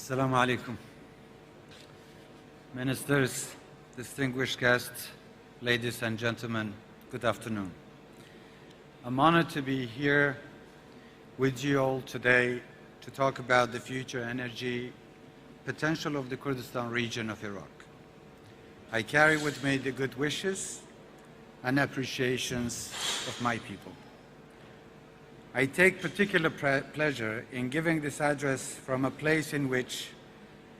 Assalamu alaikum. Ministers, distinguished guests, ladies and gentlemen, good afternoon. I'm honored to be here with you all today to talk about the future energy potential of the Kurdistan region of Iraq. I carry with me the good wishes and appreciations of my people. I take particular pleasure in giving this address from a place in which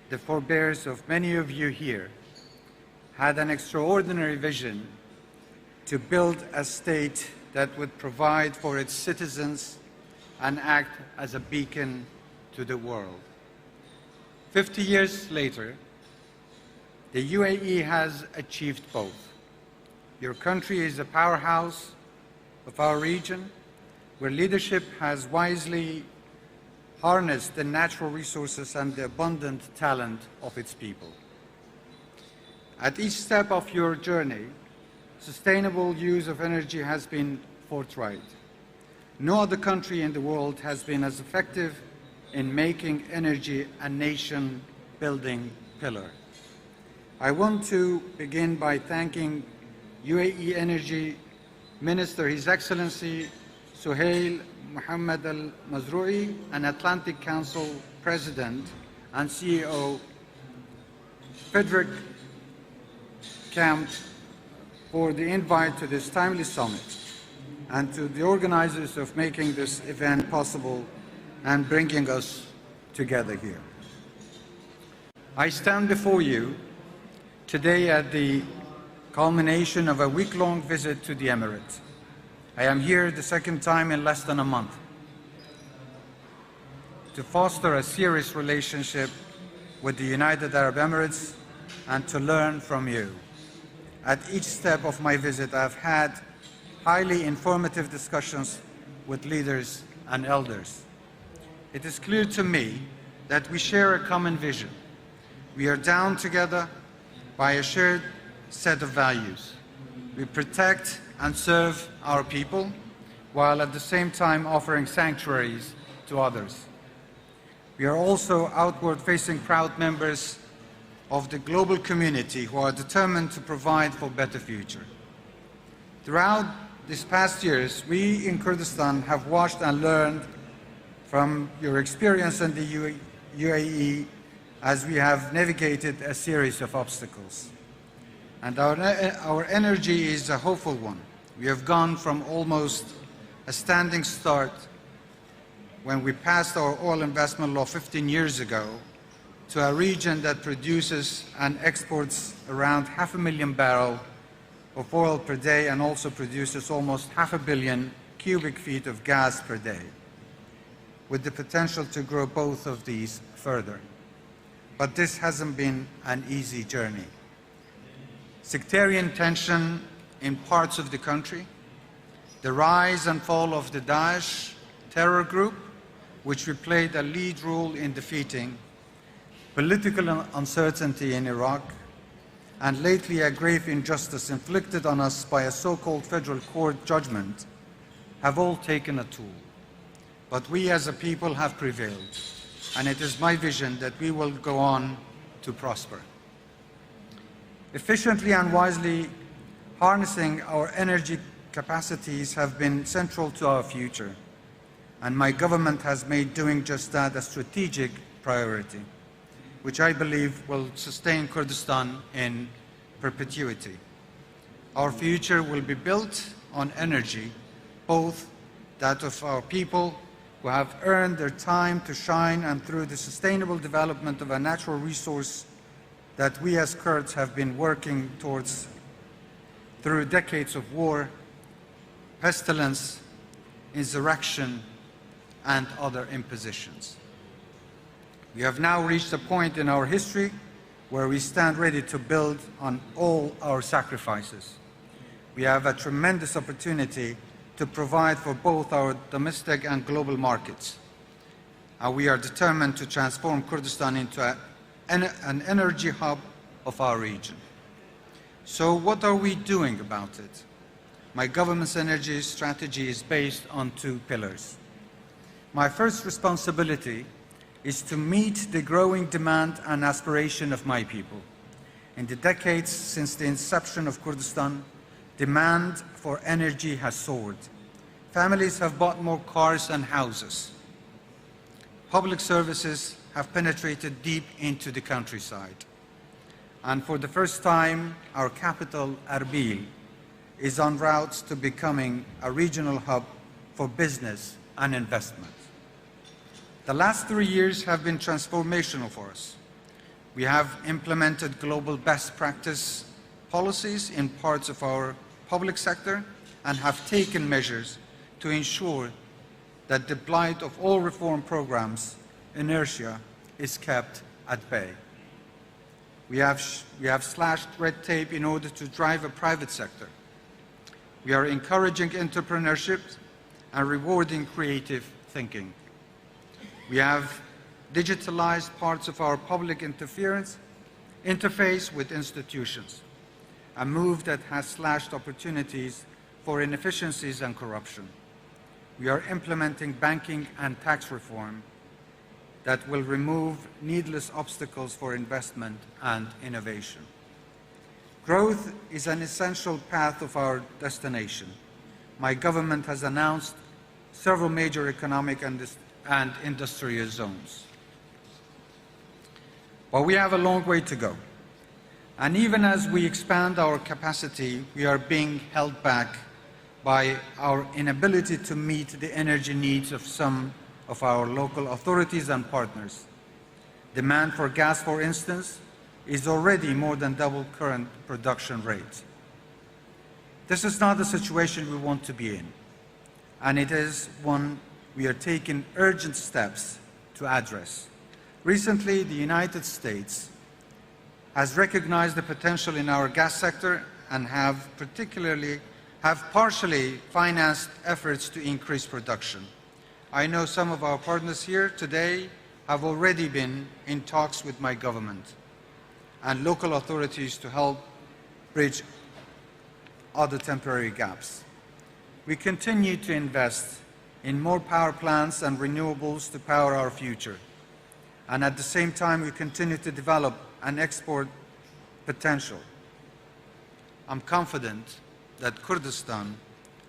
the forebears of many of you here had an extraordinary vision to build a state that would provide for its citizens and act as a beacon to the world. 50 years later, the UAE has achieved both. Your country is a powerhouse of our region, where leadership has wisely harnessed the natural resources and the abundant talent of its people. At each step of your journey, sustainable use of energy has been forthright. No other country in the world has been as effective in making energy a nation-building pillar. I want to begin by thanking UAE Energy Minister, His Excellency Suhail Mohammed Al-Mazroui, and Atlantic Council President and CEO Frederick Camp for the invite to this timely summit, and to the organizers of making this event possible and bringing us together here. I stand before you today at the culmination of a week-long visit to the Emirates. I am here the second time in less than a month to foster a serious relationship with the United Arab Emirates and to learn from you. At each step of my visit, I've had highly informative discussions with leaders and elders. It is clear to me that we share a common vision. We are down together by a shared set of values. We protect and serve our people, while at the same time offering sanctuaries to others. We are also outward-facing proud members of the global community who are determined to provide for a better future. Throughout these past years, we in Kurdistan have watched and learned from your experience in the UAE as we have navigated a series of obstacles. And our energy is a hopeful one. We have gone from almost a standing start when we passed our oil investment law 15 years ago to a region that produces and exports around 500,000 barrels of oil per day and also produces almost 500 million cubic feet of gas per day, with the potential to grow both of these further. But this hasn't been an easy journey. Sectarian tension in parts of the country, the rise and fall of the Daesh terror group, which we played a lead role in defeating, political uncertainty in Iraq, and lately a grave injustice inflicted on us by a so-called federal court judgment have all taken a toll. But we as a people have prevailed, and it is my vision that we will go on to prosper. Efficiently and wisely harnessing our energy capacities have been central to our future, and my government has made doing just that a strategic priority, which I believe will sustain Kurdistan in perpetuity. Our future will be built on energy, both that of our people who have earned their time to shine and through the sustainable development of a natural resource that we as Kurds have been working towards through decades of war, pestilence, insurrection, and other impositions. We have now reached a point in our history where we stand ready to build on all our sacrifices. We have a tremendous opportunity to provide for both our domestic and global markets. And we are determined to transform Kurdistan into an energy hub of our region. So what are we doing about it? My government's energy strategy is based on two pillars. My first responsibility is to meet the growing demand and aspiration of my people. In the decades since the inception of Kurdistan, demand for energy has soared. Families have bought more cars and houses. Public services have penetrated deep into the countryside. And for the first time, our capital, Erbil, is en route to becoming a regional hub for business and investment. The last 3 years have been transformational for us. We have implemented global best practice policies in parts of our public sector and have taken measures to ensure that the blight of all reform programs, inertia, is kept at bay. We have slashed red tape in order to drive a private sector. We are encouraging entrepreneurship and rewarding creative thinking. We have digitalized parts of our public interface with institutions, a move that has slashed opportunities for inefficiencies and corruption. We are implementing banking and tax reform that will remove needless obstacles for investment and innovation. Growth is an essential path of our destination. My government has announced several major economic and industrial zones. But we have a long way to go. And even as we expand our capacity, we are being held back by our inability to meet the energy needs of some of our local authorities and partners. Demand for gas, for instance, is already more than double current production rates. This is not the situation we want to be in, and it is one we are taking urgent steps to address. Recently, the United States has recognized the potential in our gas sector and have partially financed efforts to increase production. I know some of our partners here today have already been in talks with my government and local authorities to help bridge other temporary gaps. We continue to invest in more power plants and renewables to power our future. And at the same time, we continue to develop an export potential. I'm confident that Kurdistan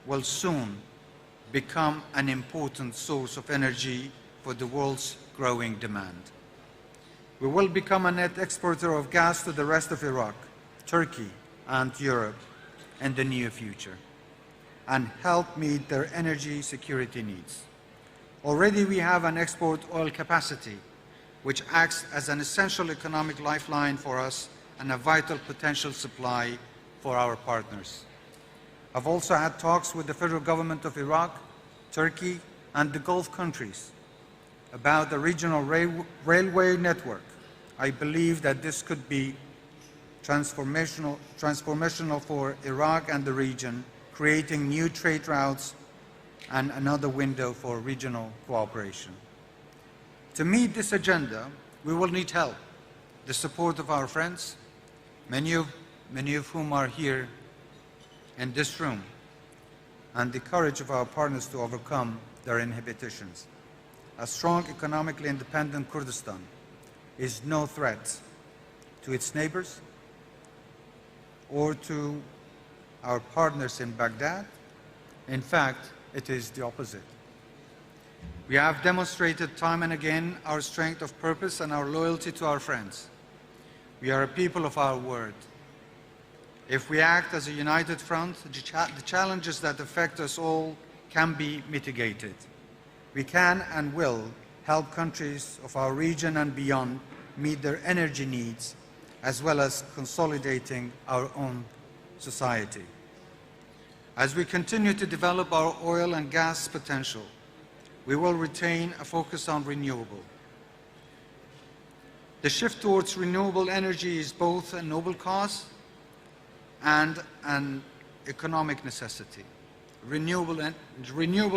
will soon become an important source of energy for the world's growing demand. We will become a net exporter of gas to the rest of Iraq, Turkey, and Europe in the near future, and help meet their energy security needs. Already we have an export oil capacity, which acts as an essential economic lifeline for us and a vital potential supply for our partners. I've also had talks with the federal government of Iraq, Turkey, and the Gulf countries about the regional railway network. I believe that this could be transformational for Iraq and the region, creating new trade routes and another window for regional cooperation. To meet this agenda, we will need help, the support of our friends, many of whom are here in this room, and the courage of our partners to overcome their inhibitions. A strong, economically independent Kurdistan is no threat to its neighbors or to our partners in Baghdad. In fact, it is the opposite. We have demonstrated time and again our strength of purpose and our loyalty to our friends. We are a people of our word. If we act as a united front, the challenges that affect us all can be mitigated. We can and will help countries of our region and beyond meet their energy needs, as well as consolidating our own society. As we continue to develop our oil and gas potential, we will retain a focus on renewable. The shift towards renewable energy is both a noble cause and an economic necessity. Renewable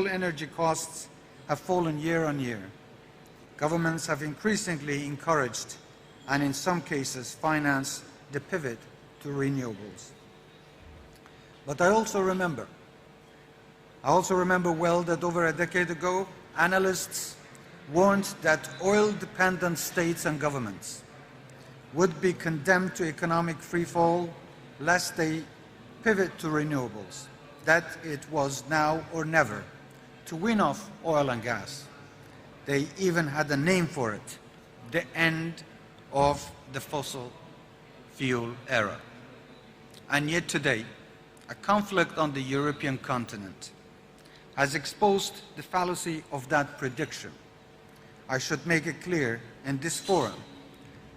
energy costs have fallen year on year. Governments have increasingly encouraged and in some cases financed the pivot to renewables. But I also remember well that over a decade ago, analysts warned that oil-dependent states and governments would be condemned to economic freefall lest they pivot to renewables, that it was now or never to win off oil and gas. They even had a name for it, the end of the fossil fuel era. And yet today, a conflict on the European continent has exposed the fallacy of that prediction. I should make it clear in this forum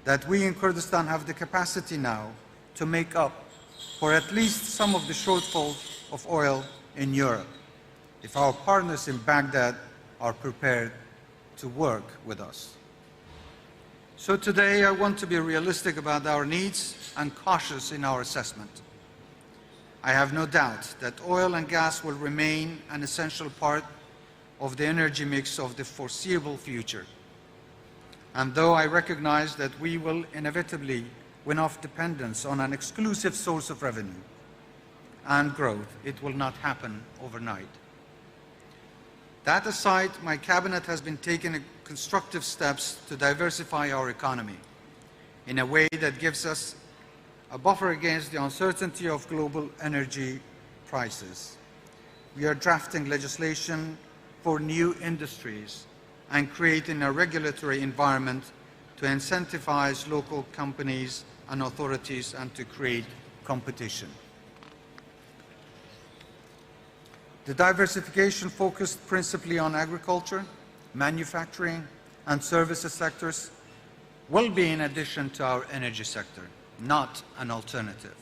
that we in Kurdistan have the capacity now to make up for at least some of the shortfall of oil in Europe, if our partners in Baghdad are prepared to work with us. So today I want to be realistic about our needs and cautious in our assessment. I have no doubt that oil and gas will remain an essential part of the energy mix of the foreseeable future. And though I recognize that we will inevitably win off dependence on an exclusive source of revenue and growth, it will not happen overnight. That aside, my cabinet has been taking constructive steps to diversify our economy in a way that gives us a buffer against the uncertainty of global energy prices. We are drafting legislation for new industries and creating a regulatory environment to incentivize local companies and authorities and to create competition. The diversification focused principally on agriculture, manufacturing, and services sectors will be in addition to our energy sector, not an alternative.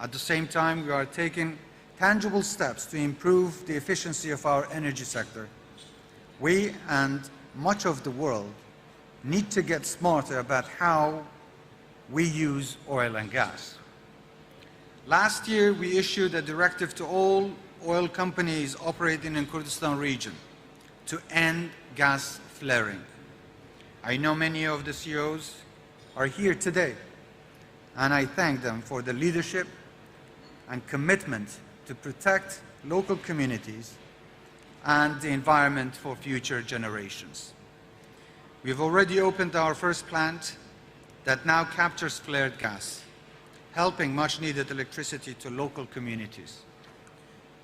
At the same time, we are taking tangible steps to improve the efficiency of our energy sector. We and much of the world need to get smarter about how we use oil and gas. Last year, we issued a directive to all oil companies operating in Kurdistan region to end gas flaring. I know many of the CEOs are here today, and I thank them for the leadership and commitment to protect local communities and the environment for future generations. We've already opened our first plant that now captures flared gas, helping much-needed electricity to local communities.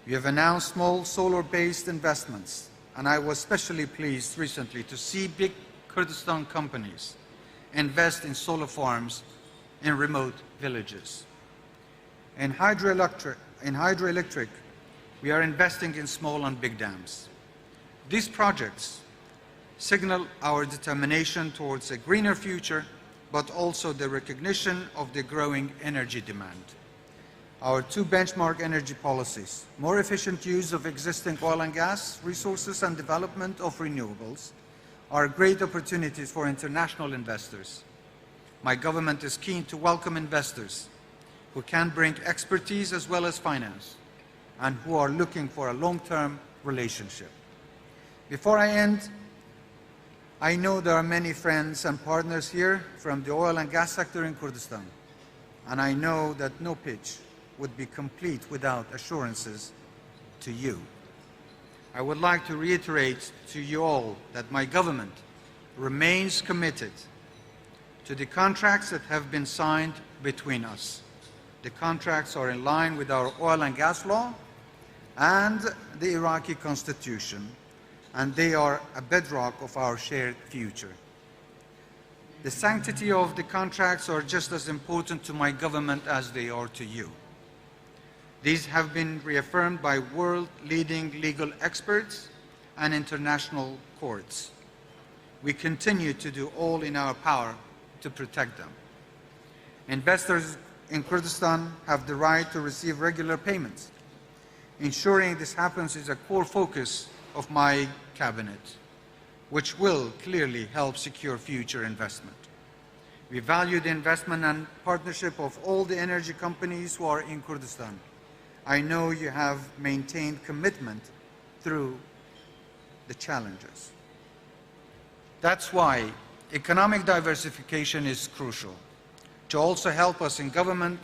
We have announced small solar-based investments, and I was especially pleased recently to see big Kurdistan companies invest in solar farms in remote villages. In hydroelectric, we are investing in small and big dams. These projects signal our determination towards a greener future, but also the recognition of the growing energy demand. Our two benchmark energy policies, more efficient use of existing oil and gas resources and development of renewables, are great opportunities for international investors. My government is keen to welcome investors who can bring expertise as well as finance and who are looking for a long-term relationship. Before I end, I know there are many friends and partners here from the oil and gas sector in Kurdistan, and I know that no pitch would be complete without assurances to you. I would like to reiterate to you all that my government remains committed to the contracts that have been signed between us. The contracts are in line with our oil and gas law and the Iraqi constitution, and they are a bedrock of our shared future. The sanctity of the contracts are just as important to my government as they are to you. These have been reaffirmed by world-leading legal experts and international courts. We continue to do all in our power to protect them. Investors in Kurdistan have the right to receive regular payments. Ensuring this happens is a core focus of my cabinet, which will clearly help secure future investment. We value the investment and partnership of all the energy companies who are in Kurdistan. I know you have maintained commitment through the challenges. That's why economic diversification is crucial, to also help us in government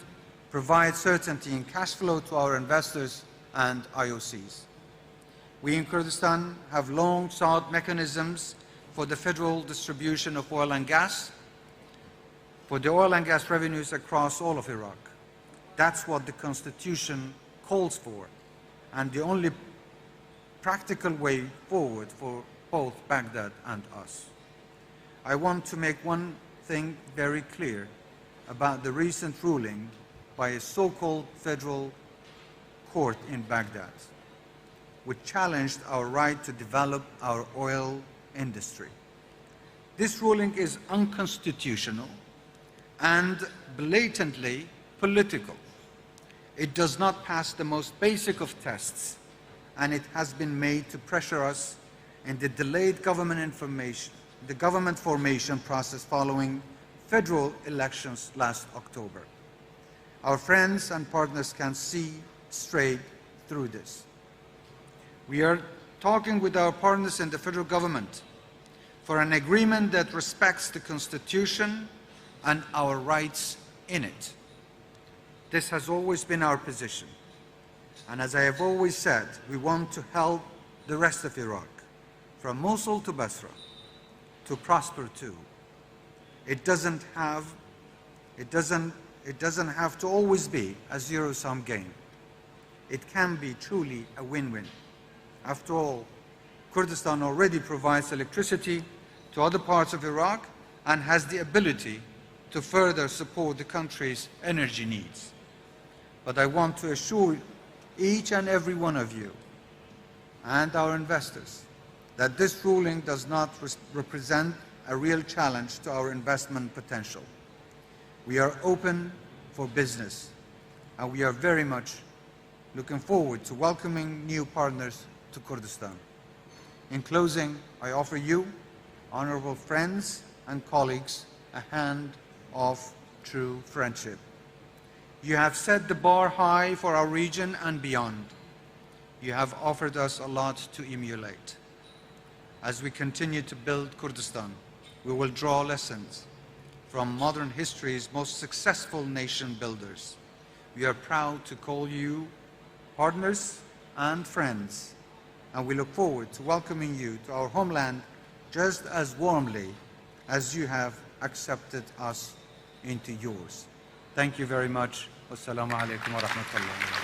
provide certainty in cash flow to our investors and IOCs. We in Kurdistan have long sought mechanisms for the federal distribution of oil and gas, for the oil and gas revenues across all of Iraq. That's what the Constitution calls for, and the only practical way forward for both Baghdad and us. I want to make one thing very clear about the recent ruling by a so-called federal court in Baghdad, which challenged our right to develop our oil industry. This ruling is unconstitutional and blatantly political. It does not pass the most basic of tests, and it has been made to pressure us in the delayed government formation process following federal elections last October. Our friends and partners can see straight through this. We are talking with our partners in the federal government for an agreement that respects the Constitution and our rights in it. This has always been our position. And as I have always said, we want to help the rest of Iraq, from Mosul to Basra, to prosper too. It doesn't have to always be a zero-sum game. It can be truly a win-win. After all, Kurdistan already provides electricity to other parts of Iraq and has the ability to further support the country's energy needs. But I want to assure each and every one of you and our investors that this ruling does not represent a real challenge to our investment potential. We are open for business, and we are very much looking forward to welcoming new partners to Kurdistan. In closing, I offer you, honorable friends and colleagues, a hand of true friendship. You have set the bar high for our region and beyond. You have offered us a lot to emulate. As we continue to build Kurdistan, we will draw lessons from modern history's most successful nation builders. We are proud to call you partners and friends, and we look forward to welcoming you to our homeland just as warmly as you have accepted us into yours. Thank you very much. Wassalamu alaikum wa rahmatullah.